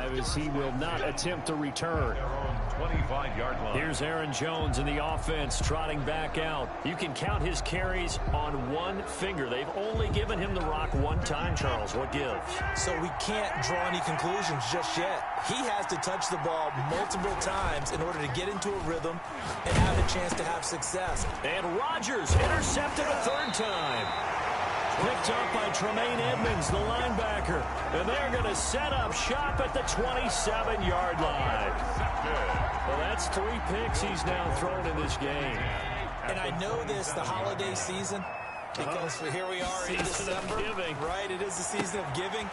drive as he will not attempt to return. 25-yard line. Here's Aaron Jones in the offense trotting back out. You can count his carries on one finger. They've only given him the rock one time, Charles. What gives? So we can't draw any conclusions just yet. He has to touch the ball multiple times in order to get into a rhythm and have a chance to have success. And Rodgers intercepted a third time. Picked up by Tremaine Edmonds, the linebacker. And they're going to set up shop at the 27-yard line. Well, that's 3 picks he's now thrown in this game. And I know this, the holiday season, because here we are in December. Right, it is the season of giving.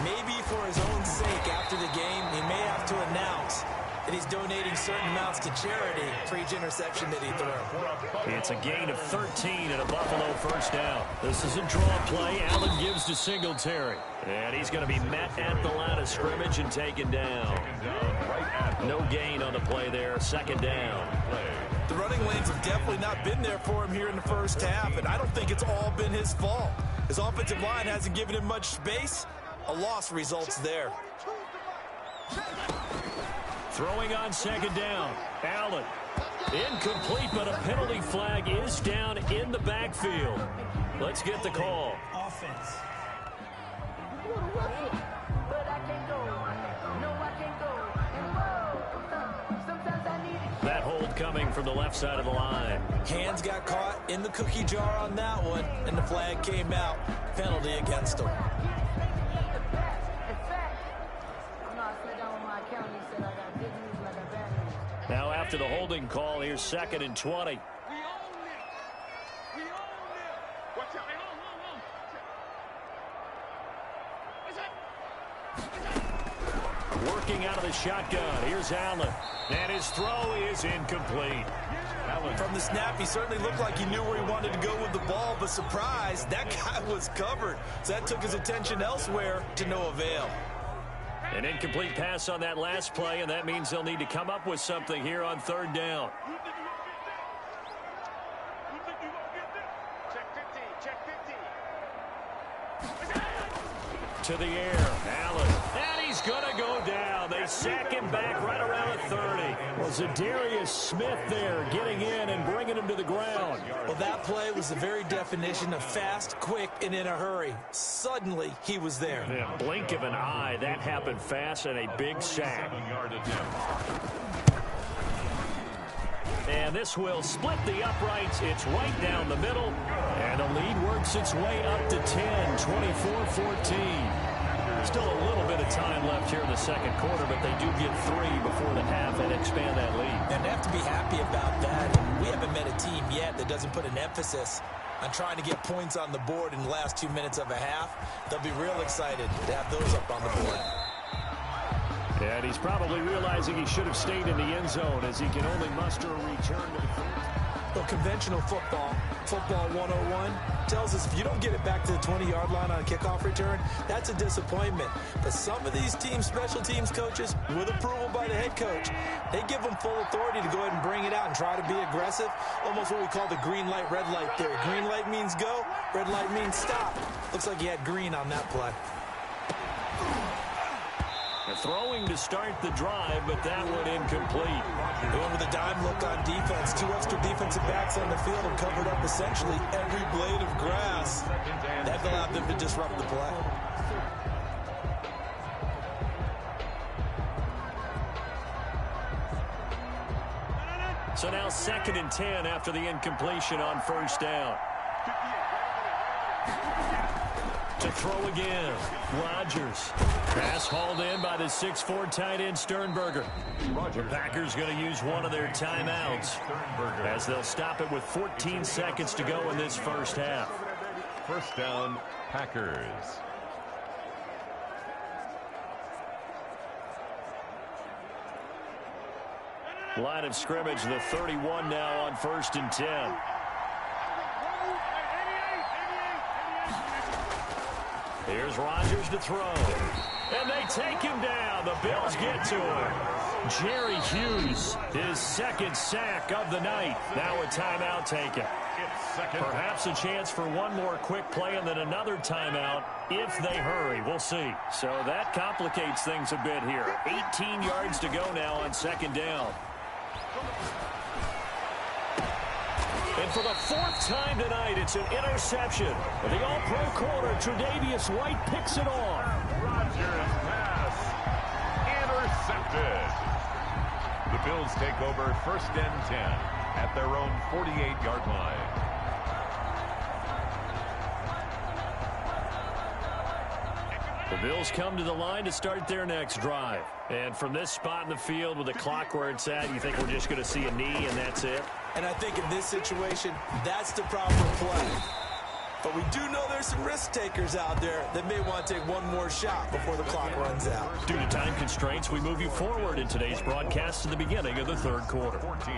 Maybe for his own sake after the game, he may have to announce that he's donating certain amounts to charity for each interception that he threw. It's a gain of 13 and a Buffalo first down. This is a draw play. Allen gives to Singletary. And he's going to be met at the line of scrimmage and taken down. No gain on the play there. Second down. The running lanes have definitely not been there for him here in the first half, and I don't think it's all been his fault. His offensive line hasn't given him much space. A loss results there. Throwing on second down. Allen. Incomplete, but a penalty flag is down in the backfield. Let's get the call. Offense. That hold coming from the left side of the line. Hands got caught in the cookie jar on that one, and the flag came out. Penalty against him. Now after the holding call, here's 2nd and 20. Working out of the shotgun. Here's Allen. And his throw is incomplete. From the snap, he certainly looked like he knew where he wanted to go with the ball, but surprise, that guy was covered. So that took his attention elsewhere to no avail. An incomplete pass on that last play, and that means they'll need to come up with something here on third down. To the air, Allen. And he's going to go down. They sack him back right around the 30. Well, Zadarius Smith there getting in and bringing him to the ground. Well, that play was the very definition of fast, quick, and in a hurry. Suddenly, he was there. Yeah, blink of an eye. That happened fast and a big sack. And this will split the uprights. It's right down the middle. And the lead works its way up to 10, 24-14. Still a little bit of time left here in the second quarter, but they do get 3 before the half and expand that lead. And they have to be happy about that. And we haven't met a team yet that doesn't put an emphasis on trying to get points on the board in the last 2 minutes of a half. They'll be real excited to have those up on the board. And he's probably realizing he should have stayed in the end zone as he can only muster a return to the field. Well, conventional football 101, tells us if you don't get it back to the 20-yard line on a kickoff return, that's a disappointment. But some of these teams, special teams coaches, with approval by the head coach, they give them full authority to go ahead and bring it out and try to be aggressive. Almost what we call the green light, red light theory. Green light means go, red light means stop. Looks like he had green on that play. Throwing to start the drive, but that one incomplete. Going with a dime look on defense. 2 extra defensive backs on the field and covered up essentially every blade of grass. That allowed them to disrupt the play. So now 2nd and 10 after the incompletion on first down. To throw again, Rodgers. Pass hauled in by the 6'4" tight end Sternberger. The Packers going to use one of their timeouts as they'll stop it with 14 seconds to go in this first half. First down, Packers. Line of scrimmage, the 31 now on 1st and 10. Here's Rodgers to throw. And they take him down. The Bills get to him. Jerry Hughes, his 2nd sack of the night. Now a timeout taken. It's second. Perhaps a chance for one more quick play and then another timeout if they hurry. We'll see. So that complicates things a bit here. 18 yards to go now on second down. And for the fourth time tonight, it's an interception. The all-pro corner, Tre'Davious White, picks it off. Rodgers' pass intercepted. The Bills take over first and 10 at their own 48-yard line. The Bills come to the line to start their next drive. And from this spot in the field with the clock where it's at, you think we're just going to see a knee and that's it? And I think in this situation, that's the proper play. But we do know there's some risk takers out there that may want to take one more shot before the clock runs out. Due to time constraints, we move you forward in today's broadcast to the beginning of the third quarter. 14.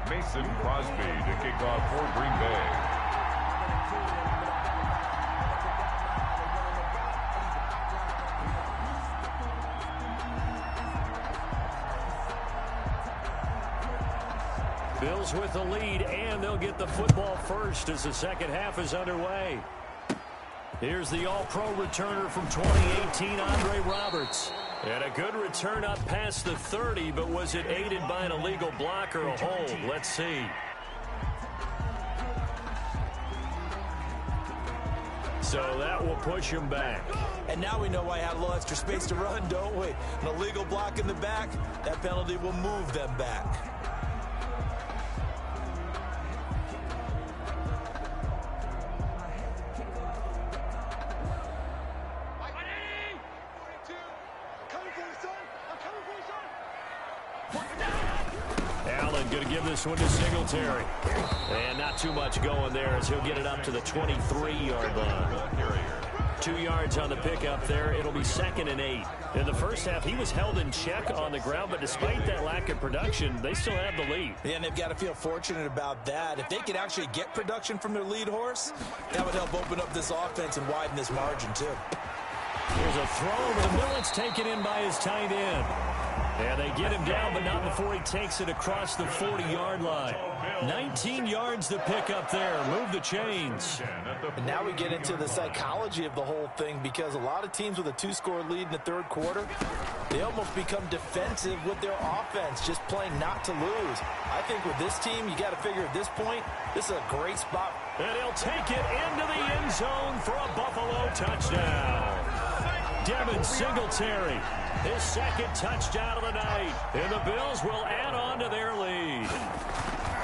Mason Crosby to kick off for Green Bay. Bills with the lead, and they'll get the football first as the second half is underway. Here's the all-pro returner from 2018, Andre Roberts. And a good return up past the 30, but was it aided by an illegal block or a hold? Let's see. So that will push him back. And now we know why I had a little extra space to run, don't we? An illegal block in the back, that penalty will move them back. Allen going to give this one to Singletary. And not too much going there as he'll get it up to the 23-yard line. 2 yards on the pickup there. It'll be 2nd and 8. In the first half, he was held in check on the ground, but despite that lack of production, they still have the lead. Yeah, and they've got to feel fortunate about that. If they could actually get production from their lead horse, that would help open up this offense and widen this margin, too. Here's a throw over the middle. It's taken in by his tight end. And they get him down, but not before he takes it across the 40-yard line. 19 yards to pick up there. Move the chains. And now we get into the psychology of the whole thing, because a lot of teams with a 2-score lead in the third quarter, they almost become defensive with their offense, just playing not to lose. I think with this team, you got to figure at this point, this is a great spot. And he'll take it into the end zone for a Buffalo touchdown. Devin Singletary, his 2nd touchdown of the night. And the Bills will add on to their lead.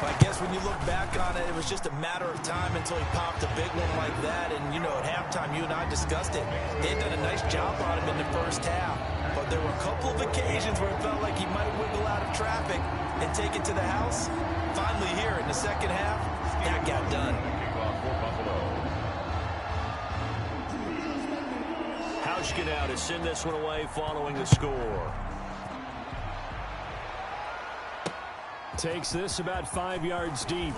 I guess when you look back on it, it was just a matter of time until he popped a big one like that. And, you know, at halftime, you and I discussed it. They had done a nice job on him in the first half. But there were a couple of occasions where it felt like he might wiggle out of traffic and take it to the house. Finally here in the second half, that got done. Hauschka to send this one away following the score. Takes this about 5 yards deep.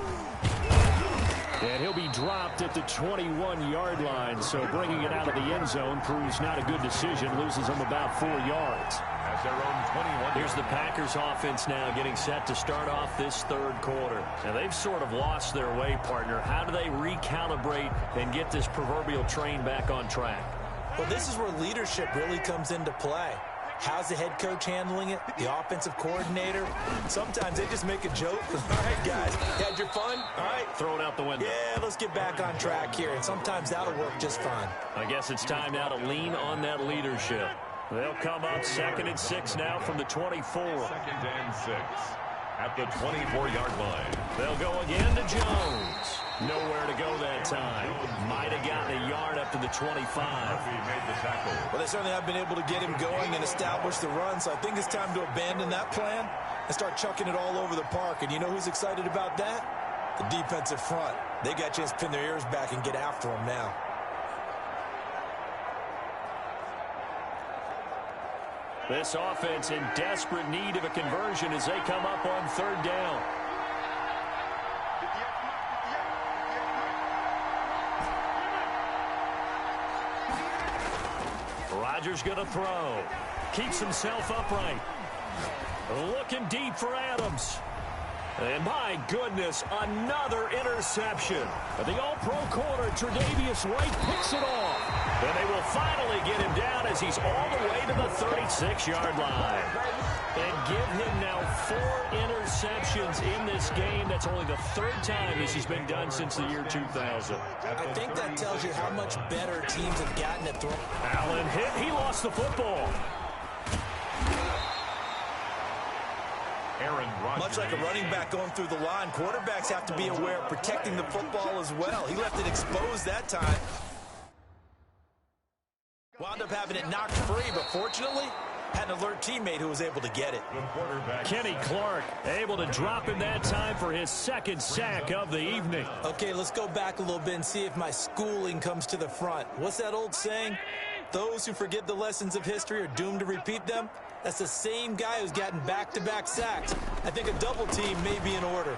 And he'll be dropped at the 21-yard line. So bringing it out of the end zone proves not a good decision. Loses him about 4 yards. At their own 21. Here's the Packers offense now getting set to start off this third quarter. And they've sort of lost their way, partner. How do they recalibrate and get this proverbial train back on track? Well, this is where leadership really comes into play. How's the head coach handling it? The offensive coordinator? Sometimes they just make a joke. All right, guys, you had your fun? All right. Throw it out the window. Yeah, let's get back on track here. And sometimes that'll work just fine. I guess it's time now to lean on that leadership. They'll come up 2nd and 6 now from the 24. 2nd and 6 at the 24-yard line. They'll go again to Jones. Nowhere to go that time. Might have gotten a yard up to the 25. Murphy made the tackle. Well, they certainly have been able to get him going and establish the run, so I think it's time to abandon that plan and start chucking it all over the park. And you know who's excited about that? The defensive front. They got a chance to pin their ears back and get after him now. This offense in desperate need of a conversion as they come up on 3rd down. Rodgers going to throw. Keeps himself upright. Looking deep for Adams. And my goodness, another interception. The all-pro corner, Tre'Davious White, picks it off. And they will finally get him down as he's all the way to the 36-yard line. And give him now 4 interceptions in this game. That's only the 3rd time this has been done since the year 2000. I think that tells you how much better teams have gotten at throwing. Allen hit. He lost the football. Much like a running back going through the line, quarterbacks have to be aware of protecting the football as well. He left it exposed that time. Wound up having it knocked free, but fortunately, had an alert teammate who was able to get it. Kenny Clark able to drop him that time for his 2nd sack of the evening. Okay, let's go back a little bit and see if my schooling comes to the front. What's that old saying? Those who forget the lessons of history are doomed to repeat them. That's the same guy who's gotten back-to-back sacks. I think a double team may be in order.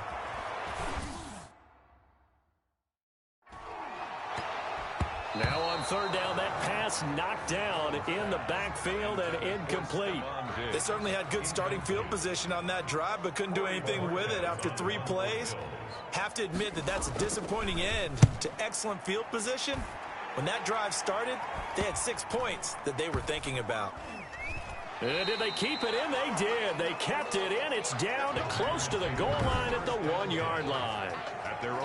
Now on 3rd down, that pass knocked down in the backfield and incomplete. They certainly had good starting field position on that drive, but couldn't do anything with it after 3 plays. Have to admit that that's a disappointing end to excellent field position. When that drive started, they had 6 points that they were thinking about. And did they keep it in? They did. They kept it in. It's down to close to the goal line at the 1-yard line.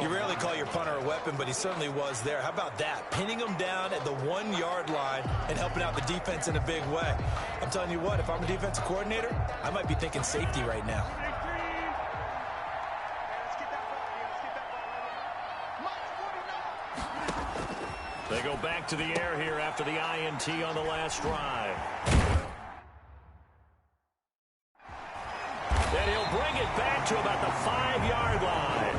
You rarely call your punter a weapon, but he certainly was there. How about that? Pinning him down at the 1-yard line and helping out the defense in a big way. I'm telling you what, if I'm a defensive coordinator, I might be thinking safety right now. They go back to the air here after the INT on the last drive. And he'll bring it back to about the 5-yard line.